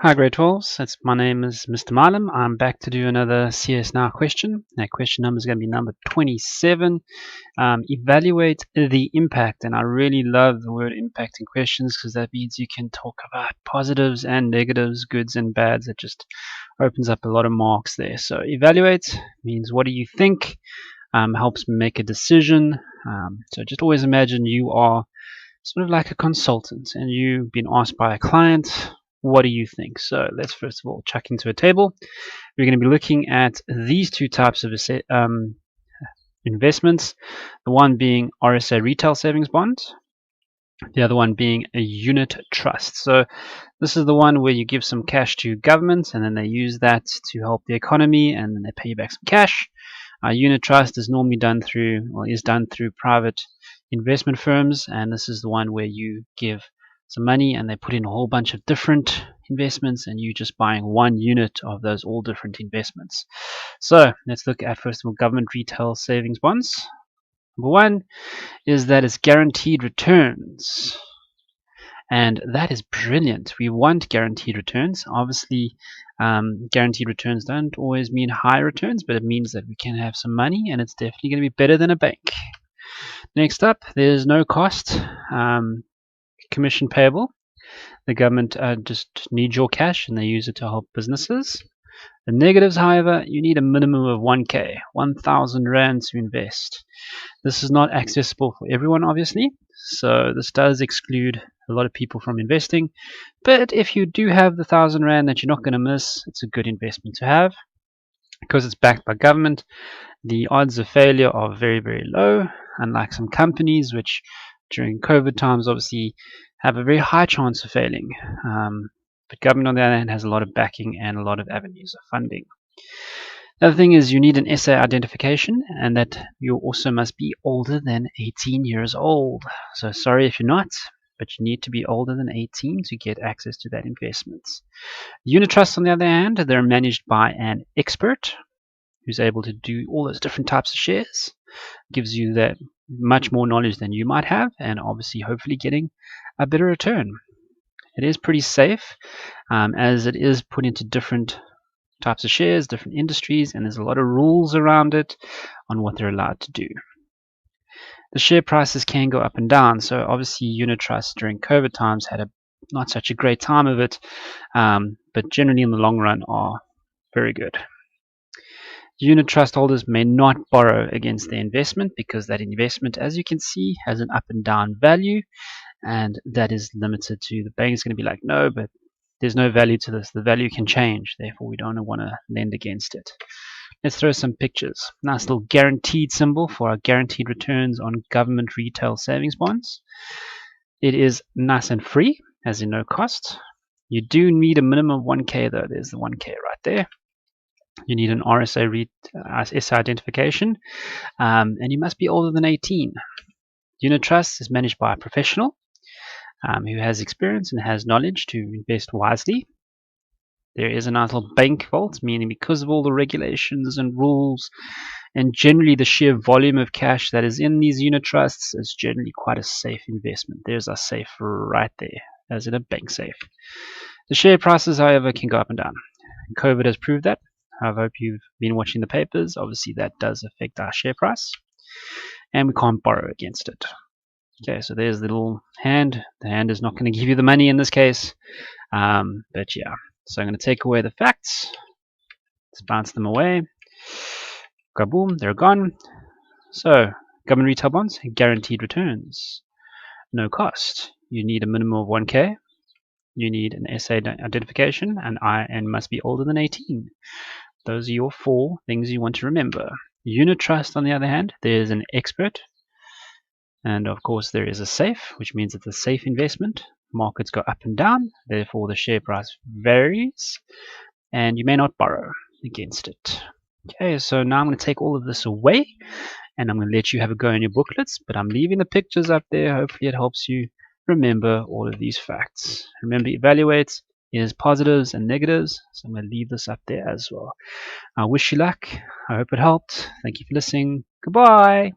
Hi grade 12s, my name is Mr. Milam. I'm back to do another CSNOW question. That question number is going to be number 27. Evaluate the impact, and I really love the word impact in questions because that means you can talk about positives and negatives, goods and bads. It just opens up a lot of marks there. So evaluate means what do you think, helps make a decision. So just always imagine you are sort of like a consultant and you've been asked by a client, what do you think? So let's first of all chuck into a table. We're going to be looking at these two types of investments, the one being RSA retail savings bond, the other one being a unit trust. So this is the one where you give some cash to government and then they use that to help the economy and then they pay you back some cash. Unit trust is normally done through, or is done through private investment firms, and this is the one where you give some money and they put in a whole bunch of different investments and you just buying one unit of those all different investments. So let's look at first of all government retail savings bonds. Number one is that it's guaranteed returns. And that is brilliant. We want guaranteed returns. Obviously, guaranteed returns don't always mean high returns, but it means that we can have some money and it's definitely going to be better than a bank. Next up, there's no cost, commission payable. The government just needs your cash and they use it to help businesses. The negatives, however, you need a minimum of 1K, 1,000 Rand to invest. This is not accessible for everyone, obviously, so this does exclude a lot of people from investing. But if you do have the 1,000 Rand that you're not going to miss, it's a good investment to have. Because it's backed by government, the odds of failure are very, very low, unlike some companies which during COVID times obviously have a very high chance of failing. But government, on the other hand, has a lot of backing and a lot of avenues of funding. The other thing is you need an SA identification, and that you also must be older than 18 years old. So sorry if you're not, but you need to be older than 18 to get access to that investment. Unit trusts, on the other hand, they're managed by an expert who's able to do all those different types of shares. Gives you that much more knowledge than you might have, and obviously hopefully getting a better return. It is pretty safe, as it is put into different types of shares, different industries, and there's a lot of rules around it on what they're allowed to do. The share prices can go up and down, so obviously unit trusts during COVID times had not such a great time of it, but generally in the long run are very good. Unit trust holders may not borrow against their investment because that investment, as you can see, has an up and down value, and that is limited to the bank is going to be like, no, but there's no value to this. The value can change. Therefore, we don't want to lend against it. Let's throw some pictures. Nice little guaranteed symbol for our guaranteed returns on government retail savings bonds. It is nice and free, as in no cost. You do need a minimum of 1K though. There's the 1K right there. You need an RSA identification, and you must be older than 18. Unit trust is managed by a professional who has experience and has knowledge to invest wisely. There is a nice little bank vault, meaning because of all the regulations and rules and generally the sheer volume of cash that is in these unit trusts is generally quite a safe investment. There's our safe right there, as in a bank safe. The share prices, however, can go up and down. COVID has proved that. I hope you've been watching the papers. Obviously, that does affect our share price, and we can't borrow against it. Okay, so there's the little hand. The hand is not going to give you the money in this case, but yeah. So I'm going to take away the facts. Let's bounce them away. Kaboom, they're gone. So, government retail bonds, guaranteed returns. No cost. You need a minimum of 1K. You need an SA identification, and must be older than 18. Those are your 4 things you want to remember. Unit trust, on the other hand, there's an expert. And of course, there is a safe, which means it's a safe investment. Markets go up and down, therefore the share price varies, and you may not borrow against it. Okay, so now I'm going to take all of this away, and I'm going to let you have a go in your booklets, but I'm leaving the pictures up there. Hopefully it helps you remember all of these facts. Remember, evaluate is positives and negatives, so I'm going to leave this up there as well. I wish you luck. I hope it helped. Thank you for listening. Goodbye.